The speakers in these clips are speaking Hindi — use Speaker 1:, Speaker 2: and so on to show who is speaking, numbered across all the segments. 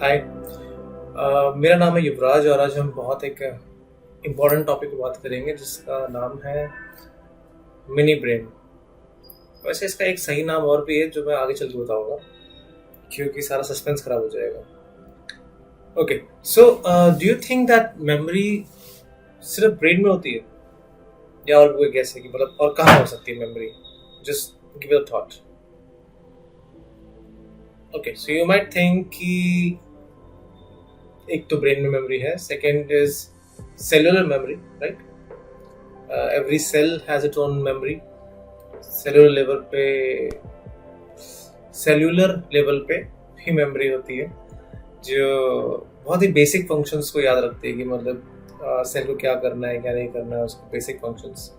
Speaker 1: हाय। मेरा नाम है युवराज और आज हम बहुत एक इम्पोर्टेंट टॉपिक पर बात करेंगे जिसका नाम है मिनी ब्रेन। वैसे इसका एक सही नाम और भी है जो मैं आगे चल के बताऊंगा क्योंकि सारा सस्पेंस खराब हो जाएगा। Okay, so do you think that memory सिर्फ ब्रेन में होती है या और कोई गैस है कि मतलब और कहाँ हो सकती है memory? Just give it a thought. Okay, so you might think कि एक तो ब्रेन में मेमोरी है, second is cellular memory, right? Every cell has its own memory. Cellular level पे भी मेमोरी होती है जो बहुत ही बेसिक फंक्शंस को याद रखती है कि मतलब सेल को क्या करना है क्या नहीं करना है, उसके बेसिक फंक्शंस।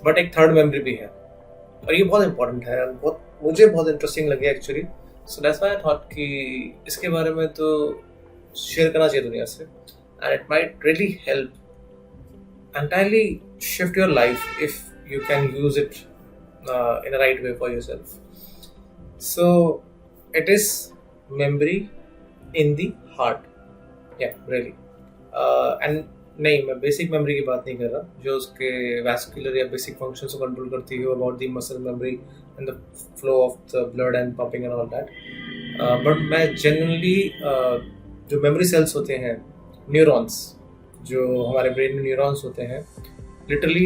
Speaker 1: बट एक थर्ड मेमोरी भी है और ये बहुत इंपॉर्टेंट है, मुझे बहुत इंटरेस्टिंग लगे actually. So that's why I thought कि इसके बारे में तो शेयर करना चाहिए दुनिया से, and it might really help entirely shift your life if you can use it in a right way for yourself. So it is memory in the heart. Yeah, really. And नहीं, मैं बेसिक मेमोरी की बात नहीं कर रहा जो उसके वैस्कुलर या बेसिक फंक्शंस को कंट्रोल करती है, about the muscle memory and the flow of the blood and pumping and all that. But मैं जनरली जो मेमोरी सेल्स होते हैं, न्यूरॉन्स, जो हमारे ब्रेन में न्यूरॉन्स होते हैं, लिटरली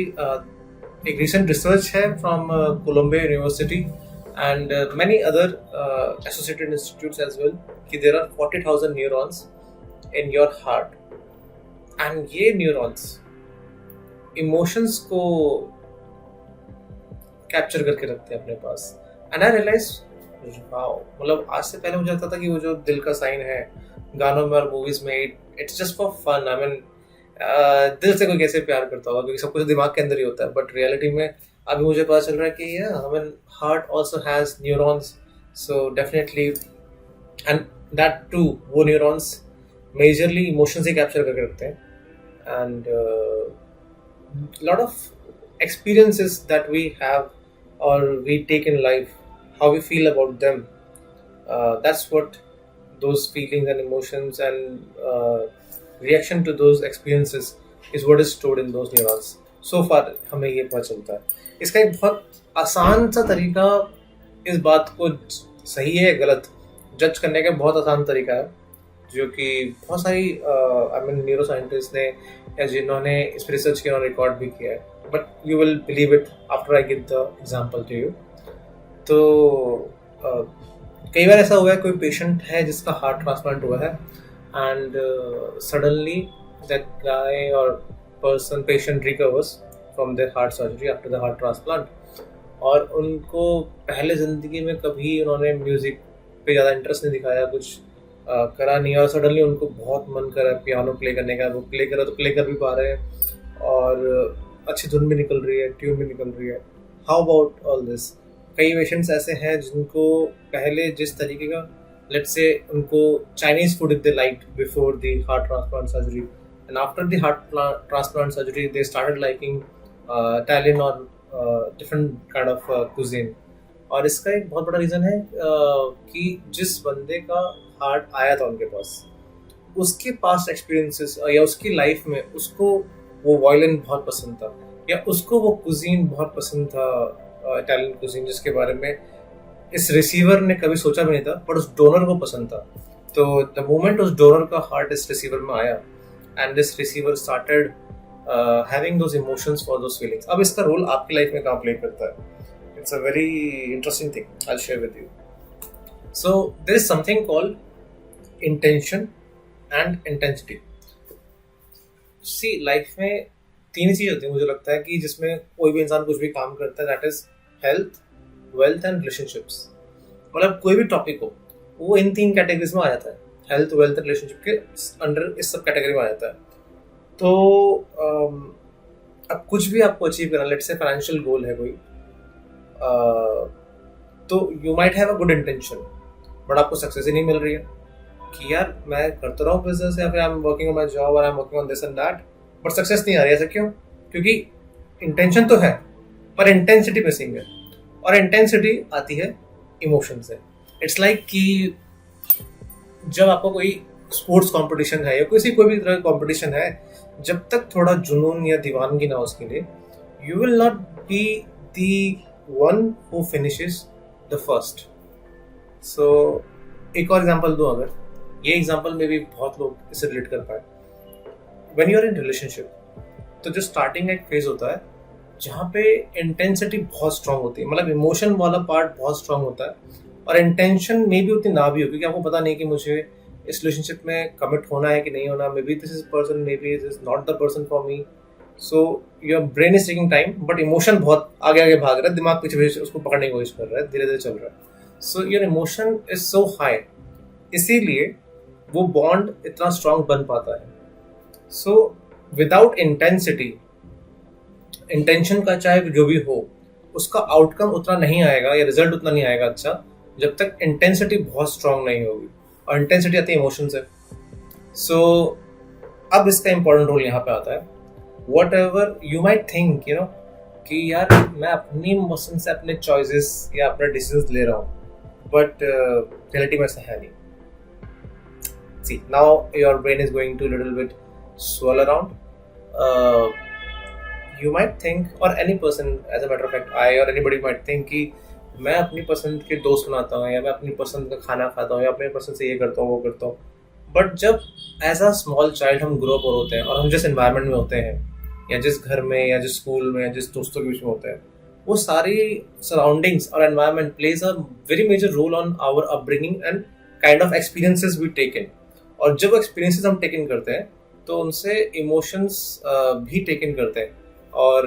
Speaker 1: एक रिसेंट रिसर्च है from Columbia university and many other associated institutes as well कि there are 40,000 neurons in your heart and ये न्यूरॉन्स इमोशंस को कैप्चर करके रखते हैं अपने पास। एंड आई रियलाइज वाओ, मतलब आज से पहले मुझे लगता था कि वो जो दिल का साइन है गानों में और मूवीज में, it's just for fun. I mean दिल से कोई कैसे प्यार करता होगा क्योंकि सब कुछ दिमाग के अंदर ही होता है, बट रियलिटी में अभी मुझे पता चल रहा है कि I mean heart also has neurons, so definitely, and that too वो न्यूरॉन्स मेजरली इमोशंस ही कैप्चर करके रखते हैं। And lot of experiences that we have और we take in life, how we feel about them, that's what those feelings and emotions and reaction to those experiences is what is stored in those neurons. So far हमें ये पता चलता है। इसका एक बहुत आसान सा तरीका, इस बात को सही है गलत जज करने का बहुत आसान तरीका है जो कि बहुत सारी आई मीन न्यूरो साइंटिस्ट ने या जिन्होंने इस पर रिसर्च किया और रिकॉर्ड भी किया है, but you will believe it after I give the example to you. तो कई बार ऐसा हुआ है, कोई पेशेंट है जिसका हार्ट ट्रांसप्लांट हुआ है एंड सडनली दैट गाय और patient recovers from their heart surgery after the heart transplant, और उनको पहले ज़िंदगी में कभी उन्होंने म्यूज़िक पे ज़्यादा इंटरेस्ट नहीं दिखाया, कुछ करा नहीं, और सडनली उनको बहुत मन कर रहा है पियानो प्ले करने का। वो प्ले कर भी पा रहे हैं और अच्छी धुन भी निकल रही है, ट्यून भी निकल रही है। How about all this? कई पेशेंट्स ऐसे हैं जिनको पहले जिस तरीके का, लेट्स से उनको Chinese food they like before the heart transplant surgery, and after the heart transplant surgery they started liking Italian और डिफरेंट काइंड ऑफ कुजीन। और इसका एक बहुत बड़ा रीज़न है कि जिस बंदे का हार्ट आया था उनके पास, उसके पास्ट एक्सपीरियंसेस या उसकी लाइफ में उसको वो वायलिन बहुत पसंद था, या उसको वो कुजीन बहुत पसंद था, इटालियन कुजीन, जिसके बारे में इस रिसीवर ने कभी सोचा भी नहीं था, पर उस डोनर को पसंद था। तो द मोमेंट उस डोनर का हार्ट इस रिसीवर में आया and this receiver started having those emotions for those feelings. अब इसका रोल आपकी लाइफ में कहाँ प्ले करता है? It's a very interesting thing, I will share with you. So there is something called intention and intensity. See life में तीन चीज होती है मुझे लगता है कि जिसमें कोई भी इंसान कुछ भी काम करता है, that is health, wealth and relationships. मतलब कोई भी टॉपिक हो वो इन तीन कैटेगरीज में आ जाता है, हेल्थ, वेल्थ एंड रिलेशनशिप के अंडर इस सब कैटेगरी में आ जाता है। तो अब कुछ भी आपको अचीव करना, लेट्स से फाइनेंशियल गोल है कोई, तो you might have a good intention but आपको सक्सेस ही नहीं मिल रही है कि यार मैं करता रहा हूँ बिजनेस या फिर I am working on my job और I am working on this and that, but success नहीं आ रही है। ऐसा क्यों? क्योंकि इंटेंशन तो है पर इंटेंसिटी मिसिंग है, और इंटेंसिटी आती है इमोशन से। इट्स लाइक कि जब आपको कोई स्पोर्ट्स कंपटीशन है या कोई भी तरह का कंपटीशन है, जब तक थोड़ा जुनून या दीवानगी ना हो उसके लिए, you will not be the one who finishes the first. So एक और एग्जांपल दूं, अगर ये एग्जांपल में भी बहुत लोग इससे रिलेट कर पाए. When you are in relationship, तो जो स्टार्टिंग का एक फेज होता है जहाँ पे इंटेंसिटी बहुत स्ट्रांग होती है, मतलब इमोशन वाला पार्ट बहुत स्ट्रांग होता है, और इंटेंशन में भी उतनी ना भी हो, क्योंकि आपको पता नहीं कि मुझे इस रिलेशनशिप में कमिट होना है कि नहीं होना. May be this is person, may be this is not the person for me. So your brain is taking time, but emotion बहुत आगे आगे भाग रहा है, दिमाग पीछे पीछे उसको पकड़ने की कोशिश कर रहा है, धीरे धीरे चल रहा है. So your emotion is so high, इसीलिए वो बॉन्ड इतना स्ट्रांग बन पाता है. सो विदाउट इंटेंसिटी, इंटेंशन का चाहे जो भी हो, उसका आउटकम उतना नहीं आएगा या रिजल्ट उतना नहीं आएगा अच्छा, जब तक इंटेंसिटी बहुत स्ट्रांग नहीं होगी. और इंटेंसिटी आती है इमोशन से. सो अब इसका इंपॉर्टेंट रोल यहाँ पे आता है. What ever you might think, you know, कि यार मैं अपनी इमोशन से अपने चॉइसेस या अपने डिसीजंस ले रहा हूँ, बट रियलिटी में ऐसा है नहीं. See, now your brain is going to a little bit swirl around. You might think, or any person, as a matter of fact, I or anybody might think कि मैं अपनी पसंद के दोस्त बनाता हूँ, या मैं अपनी पसंद का खाना खाता हूँ, या अपनी पसंद से ये करता हूँ वो करता हूँ. बट जब एज अ स्मॉल चाइल्ड हम ग्रो अप होते हैं, और हम जिस एनवायरनमेंट में होते हैं, या जिस घर में या जिस स्कूल में या जिस दोस्तों के बीच में होते हैं, वो सारी सराउंडिंग्स और environment plays a very major role on our upbringing and kind of experiences we take in. और जब एक्सपीरियंसेस हम टेक इन करते हैं, तो उनसे इमोशंस भी टेक इन करते हैं. और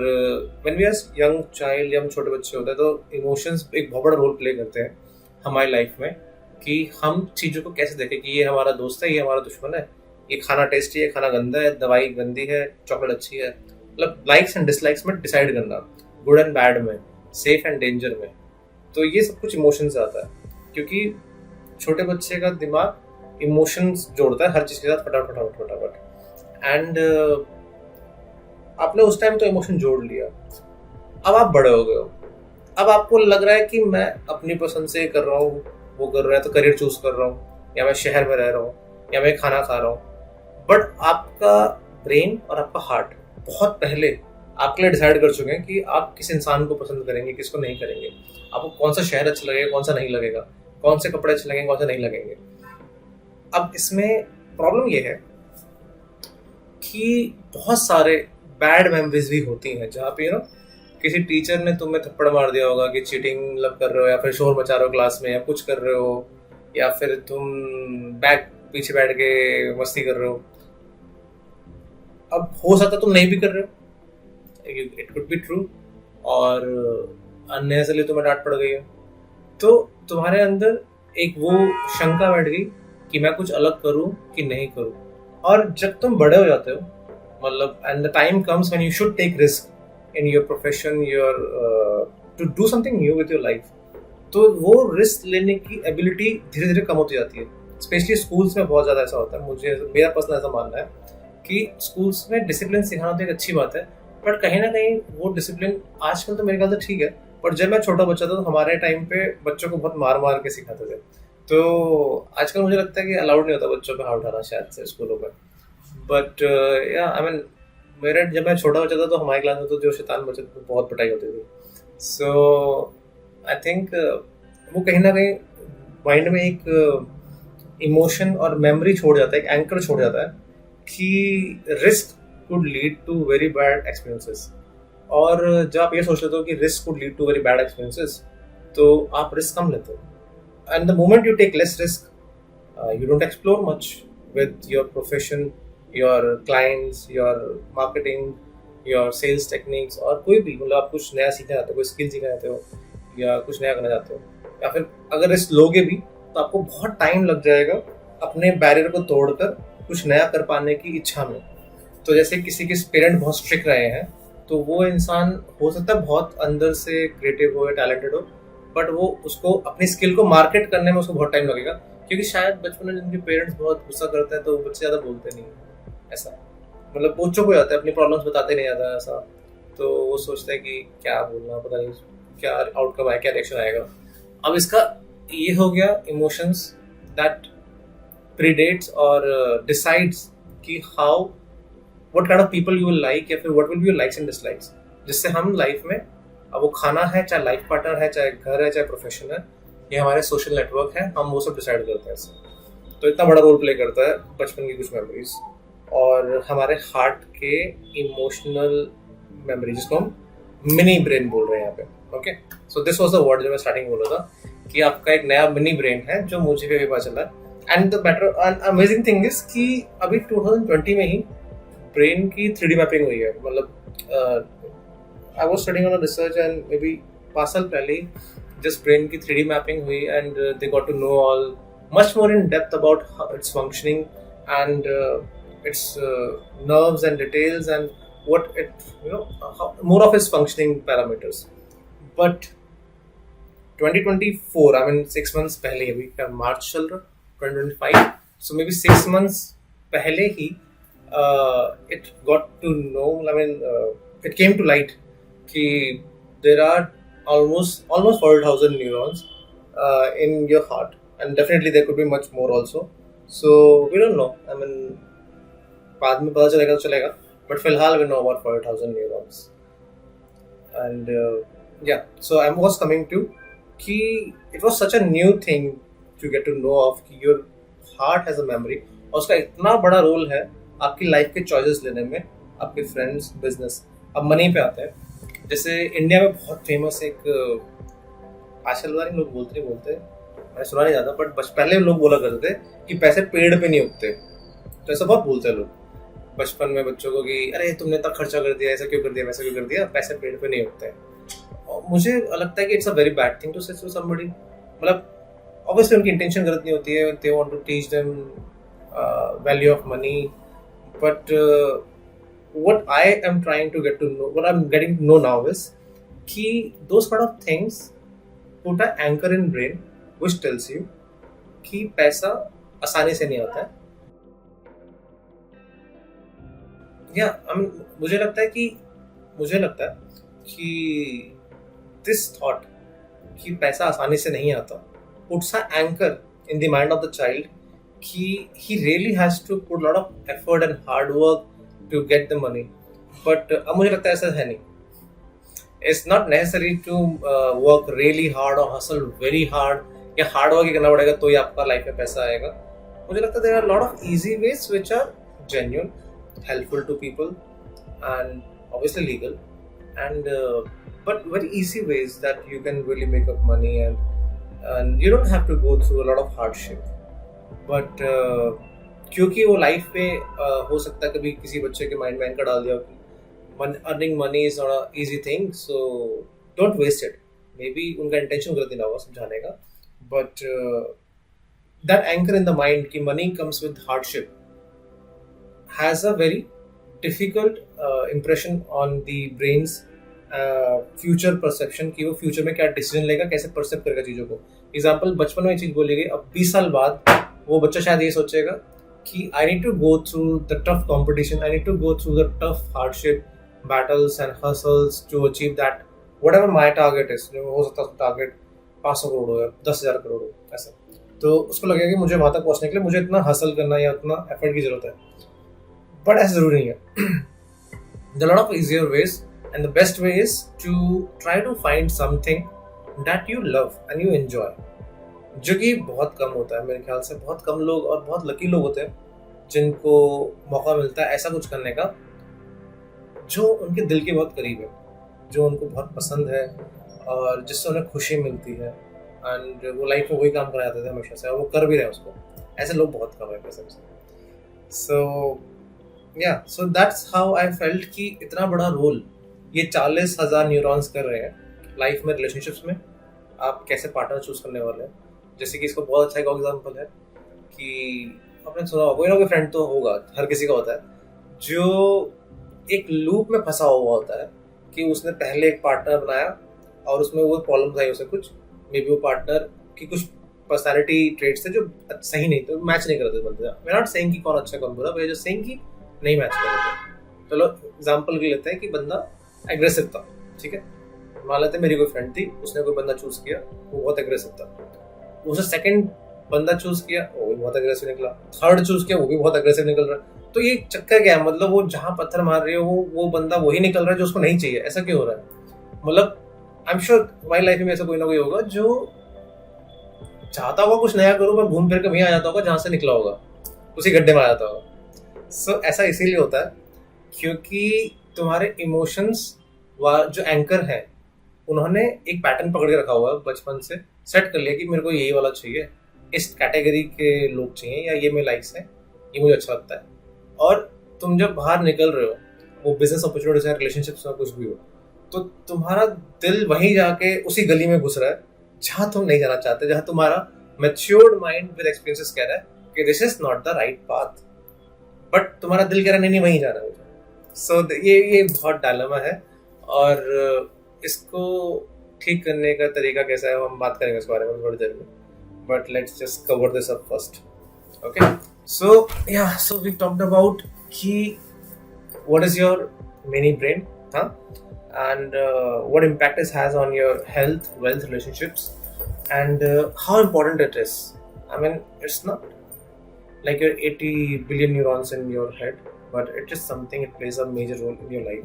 Speaker 1: when we are young child, या हम छोटे बच्चे होते हैं, तो इमोशंस एक बहुत बड़ा रोल प्ले करते हैं हमारी लाइफ में, कि हम चीज़ों को कैसे देखें कि ये हमारा दोस्त है, ये हमारा दुश्मन है, ये खाना टेस्टी है, खाना गंदा है, दवाई गंदी है, चॉकलेट अच्छी है. मतलब लाइक्स एंड डिसलाइक्स में डिसाइड करना, गुड एंड बैड में, सेफ एंड डेंजर में. तो ये सब कुछ इमोशन से आता है, क्योंकि छोटे बच्चे का दिमाग इमोशंस जोड़ता है हर चीज़ के साथ फटाफट. एंड आपने उस टाइम तो इमोशन जोड़ लिया, अब आप बड़े हो गए हो, अब आपको लग रहा है कि मैं अपनी पसंद से कर रहा हूँ, वो कर रहा है, तो करियर चूज कर रहा हूँ, या मैं शहर में रह रहा हूँ, या मैं खाना खा रहा हूँ. बट आपका ब्रेन और आपका हार्ट बहुत पहले आपके लिए डिसाइड कर चुके हैं कि आप किस इंसान को पसंद करेंगे, किसको नहीं करेंगे, आपको कौन सा शहर अच्छा लगेगा, कौन सा नहीं लगेगा, कौन से कपड़े अच्छे लगेंगे, कौन से नहीं लगेंगे. अब इसमें प्रॉब्लम ये है कि बहुत सारे बैड मेमोरीज भी होती हैं, जहाँ पे यू नो किसी टीचर ने तुम्हें थप्पड़ मार दिया होगा कि चीटिंग लव कर रहे हो, या फिर शोर मचा रहे हो क्लास में, या कुछ कर रहे हो, या फिर तुम बैक पीछे बैठ के मस्ती कर रहे हो. अब हो सकता तुम नहीं भी कर रहे हो, इट कुड बी ट्रू, और अननेसेसरली तुम्हें डांट पड़ गई है, तो तुम्हारे अंदर एक वो शंका बैठ गई कि मैं कुछ अलग करूं कि नहीं करूं. और जब तुम बड़े हो जाते हो, मतलब and the time comes when you should take risk in your profession, your to do something new with your life, तो वो रिस्क लेने की एबिलिटी धीरे धीरे कम होती जाती है. स्पेशली स्कूल्स में बहुत ज़्यादा ऐसा होता है. मुझे मेरा पर्सनल ऐसा मानना है कि स्कूल्स में डिसिप्लिन सिखाना तो एक अच्छी बात है, बट कहीं ना कहीं वो डिसिप्लिन आजकल तो मेरे ख्याल से ठीक है, पर जब मैं छोटा बच्चा था तो हमारे टाइम पे बच्चों को बहुत मार मार के सिखाते थे. तो आजकल मुझे लगता है कि अलाउड नहीं होता बच्चों पे हाथ उठाना शायद से स्कूलों में. बट या आई मीन, मेरे जब मैं छोटा बच्चा था तो हमारी क्लास में तो जो शैतान बच्चे थे बहुत पिटाई होती थी. सो आई थिंक वो कहीं ना कहीं माइंड में एक इमोशन और मेमोरी छोड़ जाता है, एक एंकर छोड़ जाता है कि risk could lead to very bad experiences. और जब आप ये सोच लेते हो कि risk could lead to very bad experiences, तो आप रिस्क कम लेते हो. And the moment you take less risk, you don't explore much with your profession, your clients, your marketing, your sales techniques, और कोई भी, मतलब आप कुछ नया सीखना चाहते हो, कोई स्किल सीखना चाहते हो, या कुछ नया करना चाहते हो, या फिर अगर रिस्क लोगे भी तो आपको बहुत टाइम लग जाएगा अपने बैरियर को तोड़कर कुछ नया कर पाने की इच्छा में. तो जैसे किसी के पेरेंट बहुत स्ट्रिक्ट रहे हैं, तो वो इंसान हो सकता है बहुत अंदर से क्रिएटिव हो या टैलेंटेड हो, बट वो उसको अपनी स्किल को मार्केट करने में उसको बहुत टाइम लगेगा, क्योंकि शायद बचपन में जिनके पेरेंट्स बहुत गुस्सा करते हैं तो बच्चे ज़्यादा बोलते नहीं ऐसा, मतलब वो चुप हो जाते हैं, अपनी प्रॉब्लम्स बताते नहीं आता ऐसा. तो वो सोचते हैं कि क्या बोलना, पता नहीं क्या आउटकम आएगा, क्या रिएक्शन आएगा. अब इसका ये हो गया emotions that predates or decides कि how what kind of people you will like या फिर what will be your likes and dislikes, जिससे हम लाइफ में अब वो खाना है, चाहे लाइफ पार्टनर है, चाहे घर है, चाहे प्रोफेशन है, ये हमारे सोशल नेटवर्क है, हम वो सब डिसाइड करते हैं इससे। तो इतना बड़ा रोल प्ले करता है बचपन की कुछ मेमोरीज और हमारे हार्ट के इमोशनल मेमोरी, जिसको हम मिनी ब्रेन बोल रहे हैं यहाँ पे। Okay, so this was the word जो मैं स्टार्टिंग बोला था कि आपका एक नया मिनी ब्रेन है जो मुझे भी पता चला। And the better and amazing thing is कि अभी 2020 में ही ब्रेन की 3D मैपिंग हुई है। मतलब I was studying on research and maybe 5 साल पहले जिस ब्रेन की 3D मैपिंग हुई and they got to know all much more in depth about its functioning and its nerves and details and what it more of its functioning parameters. But 2024, I mean 6 months पहले, अभी क्या मार्च चल रहा 2025, so maybe 6 months पहले ही it got to know, I mean it came to light कि there are almost 40,000 neurons in your heart, and definitely there could be much more also, so we don't know, I mean बाद में पता चलेगा तो चलेगा, बट फिलहाल we know about 40,000 neurons. And या so I was coming to कि it was such a new thing to get to know of कि your heart has a memory, और उसका इतना बड़ा रोल है आपकी लाइफ के चॉइसेस लेने में, आपके फ्रेंड्स, बिजनेस। अब मनी पे आते हैं। जैसे इंडिया में बहुत फेमस एक आजकल वाले लोग बोलते मैं सुना नहीं जाता, बट पहले लोग बोला करते थे कि पैसे पेड़ पे नहीं उगते, तो ऐसा बहुत बोलते हैं लोग बचपन में बच्चों को कि अरे तुमने इतना खर्चा कर दिया, ऐसा क्यों कर दिया, वैसा क्यों कर दिया, पैसे पेड़ पे नहीं उगते हैं। और मुझे लगता है कि it's a very bad thing to say to somebody. मतलब ऑब्वियसली उनकी इंटेंशन गलत नहीं होती है, they want to teach them value of money, but what I am trying to get to know, what I am getting to know now is कि those kind of things put a anchor in brain which tells you कि पैसा आसानी से नहीं आता है। या मुझे लगता है कि दिस थॉट कि पैसा आसानी से नहीं आता puts a anchor in the mind of the child कि he really has to put lot of effort and hard work to get the money. But अब मुझे लगता है ऐसा है नहीं। It's not necessary to work really hard और हसल वेरी हार्ड, या हार्ड वर्क ही करना पड़ेगा तो ही आपका लाइफ में पैसा आएगा। मुझे लगता है there are lot of easy ways which are genuine, helpful to people and obviously legal, and but very easy ways that you can really make up money, and you don't have to go through a lot of hardship, but क्योंकि वो लाइफ पे हो सकता है कभी किसी बच्चे के माइंड में एंकर डाल दिया कि earning money is not a easy thing, so don't waste it. Maybe उनका इंटेंशन गलत नहीं होगा समझाने का, but that anchor in the mind कि money comes with hardship has a very difficult impression on the brain's future perception कि वो फ्यूचर में क्या डिसीजन लेगा, कैसे परसेप्ट करेगा चीज़ों को। एग्जाम्पल, बचपन में चीज़ बोली गई, अब 20 साल बाद वो बच्चा शायद ये सोचेगा कि I need to go through the tough competition, I need to go through the tough hardship battles and hustles to achieve that whatever my target is. हो सकता है टारगेट 500 करोड़ हो या 10,000 करोड़ हो, ऐसा। तो उसको लगेगा कि मुझे वहाँ तक पहुँचने के लिए मुझे इतना हसल करना या उतना एफर्ट की जरूरत है, बट ऐसा जरूरी नहीं है। There are a lot of easier ways, and the best way is to try to find something that you love and you enjoy, जो कि बहुत कम होता है मेरे ख्याल से। बहुत कम लोग और बहुत लकी लोग होते हैं जिनको मौका मिलता है ऐसा कुछ करने का जो उनके दिल के बहुत करीब है, जो उनको बहुत पसंद है और जिससे उन्हें खुशी मिलती है, एंड वो लाइफ में वही काम करा जाते थे हमेशा से और वो कर भी रहे हैं उसको। ऐसे लोग बहुत कम है कसम से। So that's how I felt कि इतना बड़ा रोल ये 40,000 न्यूरॉन्स कर रहे हैं लाइफ में, रिलेशनशिप्स में। आप कैसे पार्टनर चूज करने वाले हैं, जैसे कि इसको बहुत अच्छा एक एग्जांपल है कि आपने सुना होगा, कोई ना कोई फ्रेंड तो होगा, हर किसी का होता है, जो एक लूप में फंसा हुआ होता है कि उसने पहले एक पार्टनर बनाया और उसमें वो प्रॉब्लम्स आई उसे कुछ, मे बी वो पार्टनर की कुछ पर्सनैलिटी ट्रेट्स थे जो सही नहीं थे, मैच नहीं कर रहे थे बंदे। मैं नॉट सेइंग कि कौन अच्छा कौन बुरा, बट जस्ट सेइंग कि नहीं मैच कर रहे थे। चलो एग्जाम्पल के लेते हैं कि बंदा एग्रेसिव था, ठीक है। मान लेते हैं मेरी कोई फ्रेंड थी, उसने कोई बंदा चूज किया, वो बहुत एग्रेसिव था, उसे सेकंड बंदा चूज किया वो भी बहुत अग्रेसिव निकला, थर्ड चूज किया वो भी बहुत अग्रेसिव निकल रहा है। तो ये चक्कर क्या है, मतलब वो जहां पत्थर मार रही है वो बंदा वही निकल रहा है जो उसको नहीं चाहिए। ऐसा क्यों हो रहा है? मतलब आई एम श्योर हमारी लाइफ में ऐसा कोई ना कोई होगा जो चाहता होगा कुछ नया करो, पर घूम फिर के वहीं आ जाता होगा जहां से निकला होगा, उसी गड्ढे में आ जाता होगा। सो ऐसा इसीलिए होता है क्योंकि तुम्हारे इमोशंस जो एंकर है उन्होंने एक पैटर्न पकड़ के रखा हुआ है, बचपन से सेट कर लिया कि मेरे को यही वाला चाहिए, इस कैटेगरी के लोग चाहिए, या ये मेरे लाइक्स हैं, ये मुझे अच्छा लगता है। और तुम जब बाहर निकल रहे हो, वो बिजनेस अपॉर्चुनिटीज है, रिलेशनशिप्स में कुछ भी हो, तो तुम्हारा दिल वहीं जाके उसी गली में घुस रहा है जहां तुम नहीं जाना चाहते, जहां तुम्हारा मैच्योर्ड माइंड विद एक्सपीरियंसेस कह रहा है कि this is not the right path, but तुम्हारा दिल कह रहा है नहीं वहीं जाना है मुझे। सो ये बहुत डायलेमा है, और इसको ठीक करने का तरीका कैसा है हम बात करेंगे उसके बारे में थोड़ी देर में, but let's just cover this up first. Okay, so we talked about कि what is your mini brain, and what impact it has on your health, wealth, relationships, and how important it is. I mean, it's not like your 80 billion neurons in your head, but it is something, it plays a major role in your life.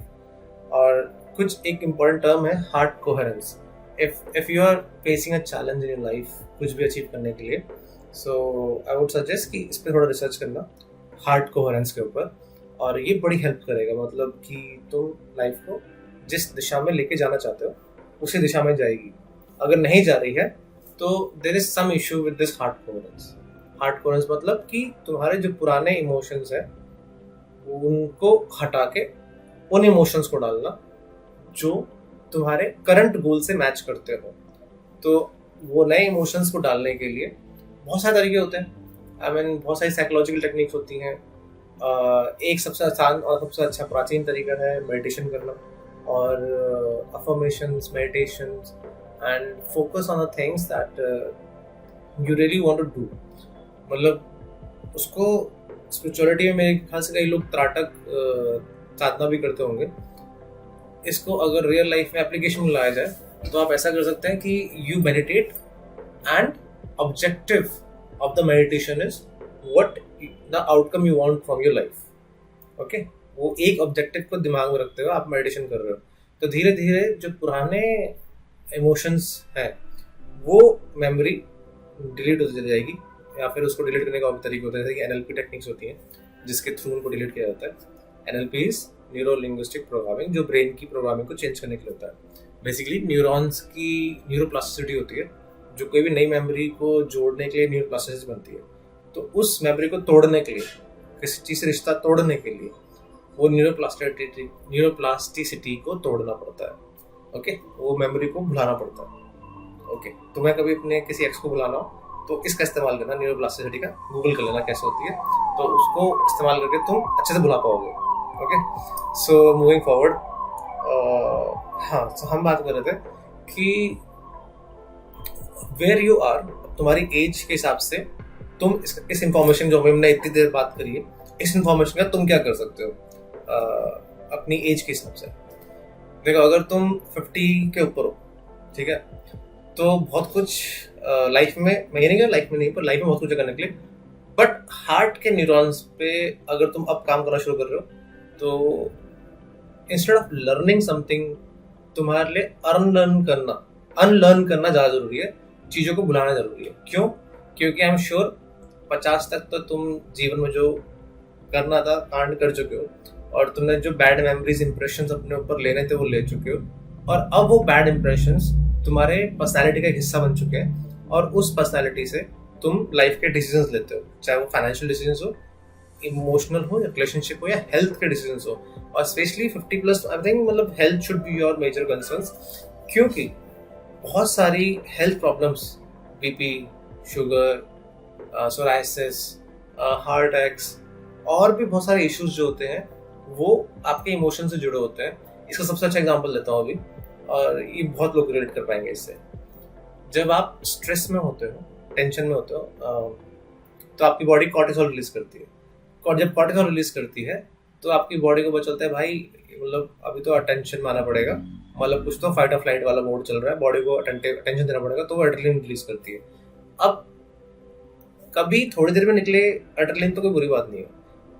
Speaker 1: और कुछ एक important term है heart coherence. If you are facing a challenge in your life, कुछ भी अचीव करने के लिए, so I would suggest कि इस पर थोड़ा रिसर्च करना heart coherence के ऊपर, और ये बड़ी हेल्प करेगा। मतलब कि तुम लाइफ को जिस दिशा में लेके जाना चाहते हो उसी दिशा में जाएगी। अगर नहीं जा रही है तो there is some issue with this heart coherence. Heart coherence मतलब कि तुम्हारे जो पुराने इमोशंस हैं उनको हटा के उन इमोशंस को डालना जो तुम्हारे करंट गोल से मैच करते हो। तो वो नए इमोशंस को डालने के लिए बहुत सारे तरीके होते हैं। आई मीन बहुत सारी साइकोलॉजिकल टेक्निक्स होती हैं। एक सबसे आसान और सबसे अच्छा प्राचीन तरीका है मेडिटेशन करना, और affirmations, meditations and focus on the things that you really want to do. मतलब उसको स्पिरिचुअलिटी में मेरे ख्याल से कई लोग त्राटक साधना भी करते होंगे। इसको अगर रियल लाइफ में एप्लीकेशन में लाया जाए तो आप ऐसा कर सकते हैं कि you meditate and objective of the meditation is what the outcome you want from your life. Okay, वो एक ऑब्जेक्टिव को दिमाग में रखते हुए आप मेडिटेशन कर रहे हो, तो धीरे धीरे जो पुराने इमोशंस हैं वो मेमोरी डिलीट होती चली जाएगी, या फिर उसको डिलीट करने का और तरीके होते हैं, जैसे कि एनएलपी टेक्निक्स होती हैं जिसके थ्रू उनको डिलीट किया जाता है। NLP is neuro linguistic programming, जो ब्रेन की प्रोग्रामिंग को चेंज करने के लिए होता है। बेसिकली न्यूरॉन्स की न्यूरोप्लास्टिसिटी होती है, जो कोई भी नई मेमोरी को जोड़ने के लिए न्यूरोप्लास्टिसिटी बनती है। तो उस मेमोरी को तोड़ने के लिए, किसी चीज से रिश्ता तोड़ने के लिए वो न्यूरोप्लास्टिसिटी को तोड़ना पड़ता है। ओके, वो मेमोरी को भुलाना पड़ता है। ओके, तुम्हें कभी अपने किसी एक्स को भुलाना हो तो इसका इस्तेमाल करना, न्यूरोप्लास्टिसिटी का गूगल कर लेना कैसे होती है, तो उसको इस्तेमाल करके तुम अच्छे से भुला पाओगे। ओके, सो मूविंग फॉरवर्ड, हाँ, तो हम बात कर रहे थे कि वेयर यू आर, तुम्हारी एज के हिसाब से तुम इस इंफॉर्मेशन जो हमने इतनी देर बात करी है, इस इंफॉर्मेशन का तुम क्या कर सकते हो अपनी एज के हिसाब से। देखो, अगर तुम 50 के ऊपर हो, ठीक है, तो बहुत कुछ लाइफ में, मैं ये नहीं कह लाइफ में नहीं, पर लाइफ में बहुत कुछ करने के लिए, बट हार्ट के न्यूरॉन्स पे अगर तुम अब काम करना शुरू कर रहे हो तो इंस्टेड ऑफ लर्निंग समथिंग, तुम्हारे लिए अनलर्न करना ज़्यादा जरूरी है, चीज़ों को भुलाना जरूरी है। क्यों? क्योंकि आई एम श्योर 50 तक तो तुम जीवन में जो करना था कांड कर चुके हो, और तुमने जो बैड मेमोरीज, इंप्रेशंस अपने ऊपर लेने थे वो ले चुके हो, और अब वो बैड इंप्रेशंस तुम्हारे पर्सनालिटी का हिस्सा बन चुके हैं, और उस पर्सनालिटी से तुम लाइफ के डिसीजंस लेते हो, चाहे वो फाइनेंशियल डिसीजंस हो, इमोशनल हो, या रिलेशनशिप हो, या हेल्थ के डिसीजंस हो। और स्पेशली 50+ आई थिंक, मतलब health should be your major concerns, क्योंकि बहुत सारी health problems, BP, sugar, psoriasis, heart attacks, और भी बहुत सारे इश्यूज जो होते हैं वो आपके इमोशन से जुड़े होते हैं। इसका सबसे अच्छा एग्जांपल देता हूँ अभी, और ये बहुत लोग रिलेट कर पाएंगे इससे। जब आप स्ट्रेस में होते हो, टेंशन में होते हो, तो आपकी बॉडी कॉर्टिसोल रिलीज करती है, और जब कॉर्टिसोल रिलीज करती है तो आपकी बॉडी को पता चलता है भाई, मतलब अभी तो अटेंशन माना पड़ेगा, मतलब कुछ तो फाइट और फ्लाइट वाला मोड चल रहा है, बॉडी को अटेंशन देना पड़ेगा, तो वो एड्रेनलिन रिलीज करती है। अब कभी थोड़ी देर में निकले एड्रेनलिन तो कोई बुरी बात नहीं है,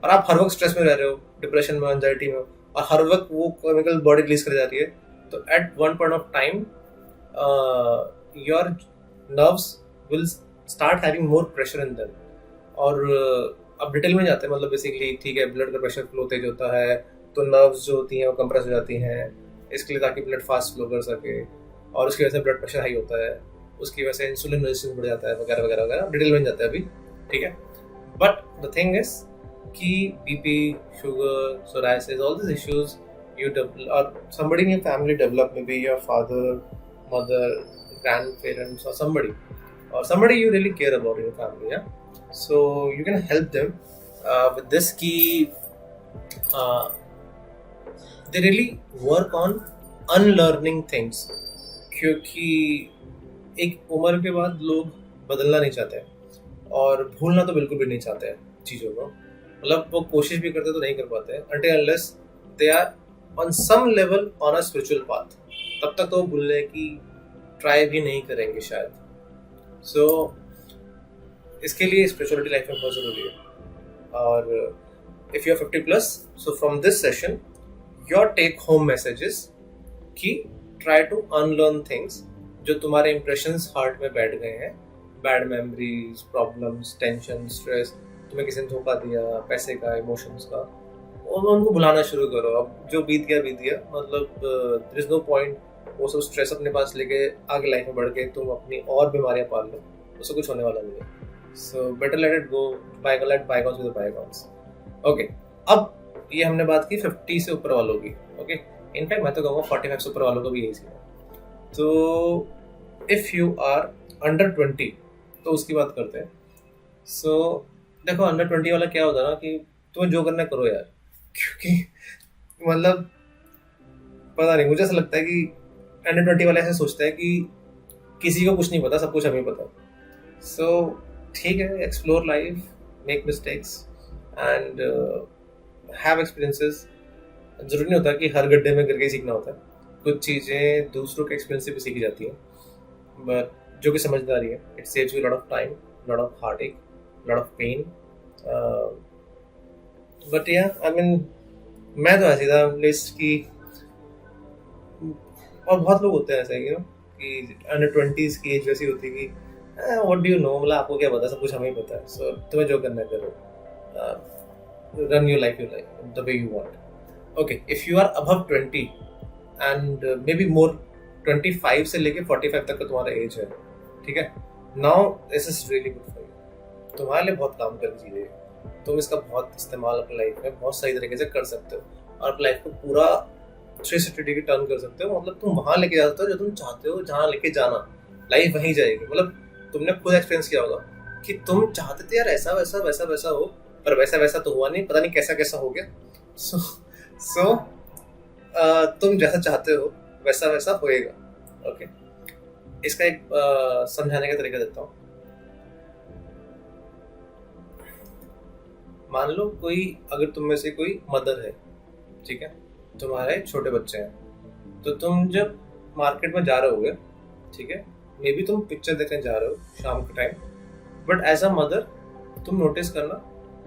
Speaker 1: और आप हर वक्त स्ट्रेस में रह रहे हो, डिप्रेशन में, एंजाइटी में, और हर वक्त वो केमिकल बॉडी रिलीज कर जाती है, तो at one point of time your nerves will start having more pressure in them. और अब डिटेल में जाते हैं, मतलब बेसिकली ठीक है, ब्लड का प्रेशर फ्लो तेज होता है तो नर्व्स जो होती हैं वो कंप्रेस हो जाती हैं, इसके लिए ताकि ब्लड फास्ट फ्लो कर सके, और उसकी वजह से ब्लड प्रेशर हाई होता है, उसकी वजह से इंसुलिन रेजिस्टेंस बढ़ जाता है, वगैरह वगैरह वगैरह, डिटेल में जाता है अभी, ठीक है। बट द थिंग इज कि BP, sugar, psoriasis, all this issues you develop, or somebody in your family develop, maybe your father, mother, grandparents, or somebody you really care about in your family, yeah. So you can help them with this key. They really work on unlearning things, क्योंकि एक उम्र के बाद लोग बदलना नहीं चाहते और भूलना तो बिल्कुल भी नहीं चाहते चीज़ों को, मतलब वो कोशिश भी करते तो नहीं कर पाते until unless they are on some level on a spiritual path, तब तक तो भूलने की ट्राई भी नहीं करेंगे शायद। So इसके लिए स्पिरिचुअलिटी लाइफ में बहुत ज़रूरी है। और if you are 50+, so from this session your take home message is कि try to unlearn things जो तुम्हारे impressions हार्ट में बैठ गए हैं, bad memories, problems, tension, stress, तुम्हें किसी ने धोखा दिया, पैसे का, इमोशंस का, उनको भुलाना शुरू करो। अब जो बीत गया, मतलब देयर इज नो पॉइंट वो सब स्ट्रेस अपने पास लेके आगे लाइफ में बढ़ के तुम अपनी और बीमारियां पाल लो, उससे कुछ होने वाला नहीं है। So better let it go, let bygones be the bygones. Okay, अब ये हमने बात की 50 से ऊपर वालों की। ओके, इनफैक्ट मैं तो कहूँगा 45 से ऊपर वालों को भी यही सीन है। तो इफ़ यू आर अंडर 20 तो उसकी बात करते हैं। सो देखो, अंडर 20 वाला क्या होता है ना कि तुम्हें जो करना करो यार, क्योंकि मतलब पता नहीं, मुझे ऐसा लगता है कि अंडर 20 वाला ऐसे सोचता है कि किसी को कुछ नहीं पता, सब कुछ हमें पता। सो ठीक है, explore life, make mistakes and have experiences. जरूरी नहीं होता कि हर गड्ढे में गिर के सीखना होता है, कुछ चीज़ें दूसरों के एक्सपीरियंस से भी सीखी जाती हैं, बट जो कि समझदारी है, it saves you lot of time, lot of heart एक, लॉट ऑफ पेन। बट या आई मीन मैं तो ऐसी था लिस्ट की, और बहुत लोग होते हैं ऐसे कि अंडर 20s की एज वैसी होती है कि व्हाट डू यू नो, मतलब आपको क्या पता, सब कुछ हमें ही पता है। सो तुम्हें जो करना है करो, run your life the way you want. Okay, if you are above 20 and maybe more, 25 से लेके 45 तक का तुम्हारा एज है, ठीक है, now this is really good for you. तुम्हारे लिए बहुत काम करनी चीज़ है, तुम इसका बहुत इस्तेमाल अपनी लाइफ में बहुत सही तरीके से कर सकते हो और अपनी लाइफ को पूरा 360 डिग्री टर्न कर सकते हो। मतलब तुम वहाँ लेके जा सकते हो जो तुम चाहते हो, जहाँ लेके जाना, लाइफ वहीं जाएगी। मतलब तुमने खुद एक्सपीरियंस किया होगा कि तुम चाहते थे यार ऐसा वैसा वैसा वैसा हो, पर वैसा वैसा तो हुआ नहीं, पता नहीं कैसा कैसा हो गया। सो तुम जैसा चाहते हो वैसा वैसा होएगा। ओके, इसका एक समझाने का तरीका देता हूँ। मान लो कोई, अगर तुम में से कोई मदर है, ठीक है, तुम्हारे छोटे बच्चे हैं, तो तुम जब मार्केट में जा रहे होगे, ठीक है, मे बी तुम पिक्चर देखने जा रहे हो शाम के time, but as a mother तुम नोटिस करना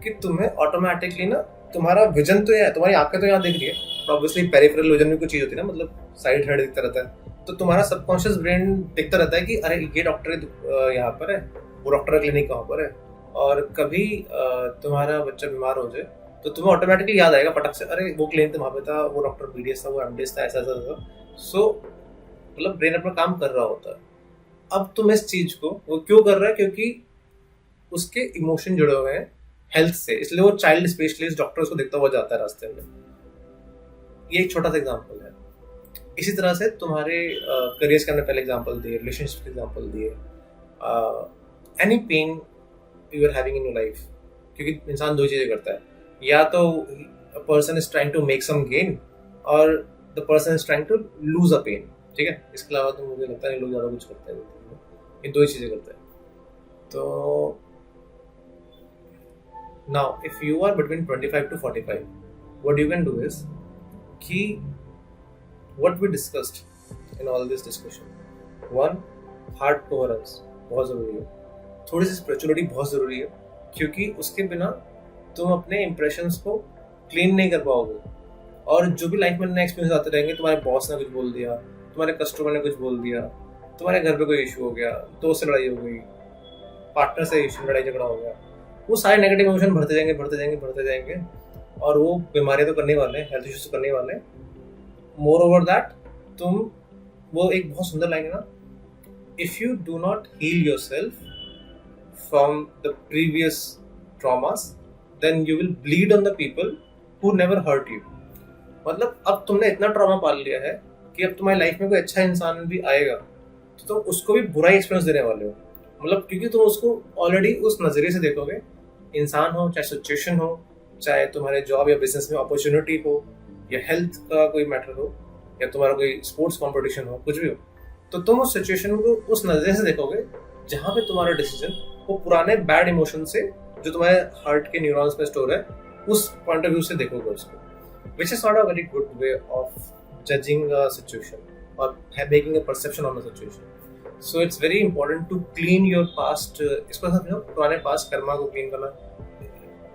Speaker 1: कि तुम्हें ऑटोमेटिकली ना, तुम्हारा विजन तो है, तुम्हारी आंखें तो यहाँ देख रही है, तो ऑब्वियसली पेरिफेरल विजन में कुछ चीज होती है ना, मतलब साइड हेड दिखता रहता है, तो तुम्हारा सबकॉन्शियस ब्रेन दिखता रहता है कि अरे ये डॉक्टर यहाँ पर है, वो डॉक्टर का क्लिनिक कहाँ पर है। और कभी तुम्हारा बच्चा बीमार हो जाए तो तुम्हें ऑटोमेटिकली याद आएगा फटक से, अरे वो क्लिनिक वहाँ पे था, वो डॉक्टर BDS था, वो MDS था, ऐसा ऐसा। सो मतलब ब्रेन अपना काम कर रहा होता है। अब तुम इस चीज को, वो क्यों कर रहा है, क्योंकि उसके इमोशन जुड़े हुए हैं हेल्थ से, इसलिए वो चाइल्ड स्पेशलिस्ट डॉक्टर उसको देखता हुआ जाता है रास्ते में। ये एक छोटा सा एग्जाम्पल है। इसी तरह से तुम्हारे करियर्स के अंदर पहले एग्जाम्पल दिए, रिलेशनशिप के एग्जाम्पल दिए, any pain you are having in your life, क्योंकि इंसान दो चीजें करता है, या तो a person is trying to make some gain और the person is trying to lose a pain, ठीक है। इसके अलावा तो मुझे लगता है लोग ज़्यादा कुछ करते हैं, ये दो ही चीज़ें करते हैं। तो now if you are between 25 to 45, what you can do is कि what we discussed in all this discussion, one, heart coherence बहुत ज़रूरी है। थोड़ी सी स्पिरिचुअलिटी बहुत ज़रूरी है, क्योंकि उसके बिना तुम अपने इंप्रेशंस को क्लीन नहीं कर पाओगे। और जो भी लाइफ में नए एक्सपीरियंस आते रहेंगे, तुम्हारे बॉस ने कुछ बोल दिया, तुम्हारे कस्टमर ने कुछ बोल दिया, तुम्हारे घर पे कोई इशू हो गया, दोस्त से लड़ाई हो गई, पार्टनर से इशू लड़ाई झगड़ा हो गया, वो सारे नेगेटिव इमोशन बढ़ते जाएंगे बढ़ते जाएंगे बढ़ते जाएंगे, और वो बीमारियां तो करने वाले हैं, हेल्थ इश्यूज तो करने वाले हैं। मोर ओवर दैट, तुम, वो एक बहुत सुंदर लाइन है ना, if you do not heal yourself from the previous traumas then you will bleed on the people who never hurt you. मतलब अब तुमने इतना ट्रॉमा पाल लिया है कि अब तुम्हारी लाइफ में कोई अच्छा इंसान भी आएगा तो तुम उसको भी बुरा एक्सपीरियंस देने वाले हो। मतलब क्योंकि तुम उसको ऑलरेडी उस नज़रिए से देखोगे, इंसान हो चाहे सिचुएशन हो, चाहे तुम्हारे जॉब या बिजनेस में अपॉर्चुनिटी हो, या हेल्थ का कोई मैटर हो, या तुम्हारा कोई स्पोर्ट्स कंपटीशन हो, कुछ भी हो, तो तुम उस सिचुएशन को उस नज़रिए से देखोगे जहाँ पे तुम्हारा डिसीजन वो पुराने बैड इमोशन से जो तुम्हारे हार्ट के न्यूरॉन्स में स्टोर है उस पॉइंट ऑफ व्यू से देखोगे उसको, which is not a very good way of judging a situation और making a perception on a situation. So it's very important to clean your past. इसको पुराने पास्ट कर्मा को क्लीन करना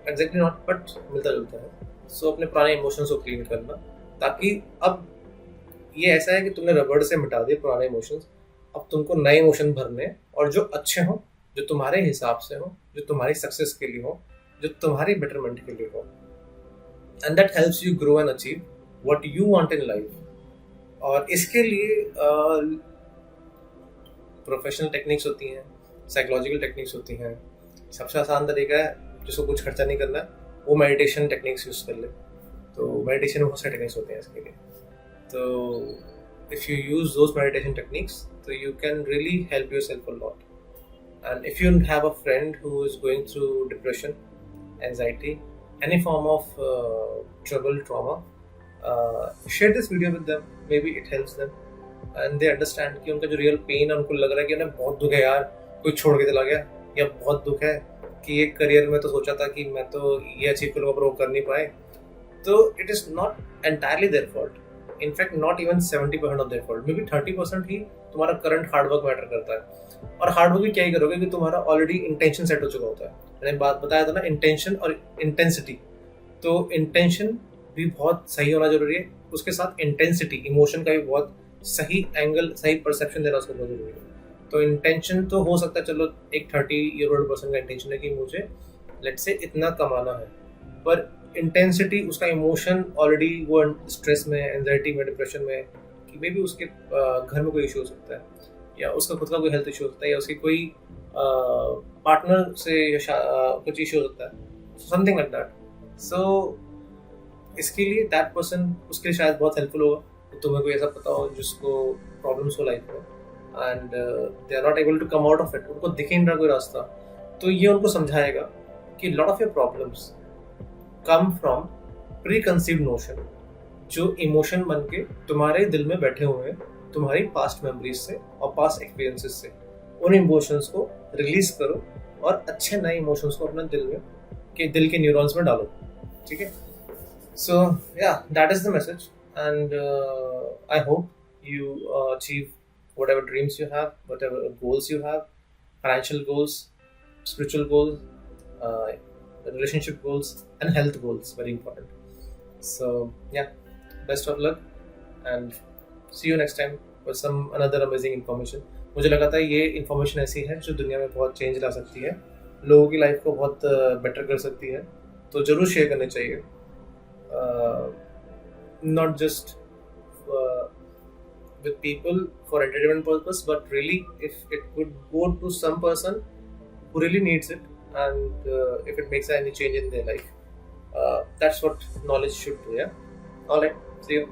Speaker 1: एग्जैक्टली नॉट बट मिलता जुलता है। सो अपने पुराने इमोशंस को क्लीन करना, ताकि अब ये ऐसा है कि तुमने रबड़ से मिटा दिए पुराने इमोशंस, अब तुमको नए इमोशन भरने, और जो अच्छे हों, जो तुम्हारे हिसाब से हो, जो तुम्हारी सक्सेस के लिए हो, जो तुम्हारी बेटरमेंट के लिए हो, and that helps you grow and achieve what you want in life. और इसके लिए प्रोफेशनल टेक्निक्स होती हैं, साइकोलॉजिकल टेक्निक्स होती हैं। सबसे आसान तरीका है, जिसको कुछ खर्चा नहीं करना है, वो मेडिटेशन टेक्निक्स यूज कर ले। तो मेडिटेशन में बहुत सारे टेक्निक्स होते हैं इसके लिए। तो if you use those meditation techniques, तो you can really help yourself a lot. And if you have a friend who is going through depression, anxiety, any form of trouble, trauma, share this video with them. Maybe it helps them and they understand कि उनका जो रियल पेन है, उनको लग रहा है कि उन्हें बहुत दुख है यार, कोई छोड़ के चला गया, या बहुत दुख है कि एक करियर में तो सोचा था कि मैं तो ये अचीव करूँगा पर वो कर नहीं पाए। तो it is not entirely their fault, in fact not even 70% of their fault, may be 30% ही तुम्हारा करंट हार्डवर्क मैटर करता है। और हार्डवर्क भी क्या ही करोगे कि तुम्हारा ऑलरेडी इंटेंशन सेट हो चुका होता है। मैंने बात बताया था ना, इंटेंशन और इंटेंसिटी। तो इंटेंशन भी बहुत सही होना जरूरी है, उसके साथ इंटेंसिटी, इमोशन का भी बहुत सही एंगल, सही परसेप्शन देना उसको बहुत जरूरी है। तो इंटेंशन तो हो सकता है, चलो एक 30-year-old पर्सन का इंटेंशन है कि मुझे लेट्स से इतना कमाना है, पर इंटेंसिटी, उसका इमोशन ऑलरेडी वो स्ट्रेस में, एंजाइटी में, डिप्रेशन में, कि मे बी उसके घर में कोई इशू हो सकता है, या उसका खुद का कोई हेल्थ इशू हो सकता है, या उसकी कोई पार्टनर से कुछ इशू हो सकता है, समथिंग लाइक दैट। सो इसके लिए दैट पर्सन, उसके लिए शायद बहुत हेल्पफुल होगा कि तुम्हें कोई ऐसा पता हो जिसको प्रॉब्लम्स हो लाइफ में and they are not able to come out of it, उनको दिखे नहीं रहा कोई रास्ता। तो ये उनको समझाएगा कि lot of your problems come from pre conceived notion, जो इमोशन बन के तुम्हारे दिल में बैठे हुए हैं तुम्हारी पास्ट मेमोरीज से और पास्ट एक्सपीरियंसेस से। उन इमोशंस को रिलीज करो और अच्छे नए इमोशंस को अपने दिल के न्यूरॉन्स में डालो, ठीक है। सो या, that is the message and I hope you achieve whatever dreams you have, whatever goals you have, financial goals, spiritual goals, relationship goals, and health goals, very important. So yeah, best of luck and see you next time with some another amazing information. मुझे लगा था ये इन्फॉर्मेशन ऐसी है जो दुनिया में बहुत चेंज ला सकती है, लोगों की लाइफ को बहुत बेटर कर सकती है, तो ज़रूर शेयर करनी चाहिए। Not just with people for entertainment purpose, but really if it could go to some person who really needs it, and if it makes any change in their life, that's what knowledge should do. Yeah, all right, see you.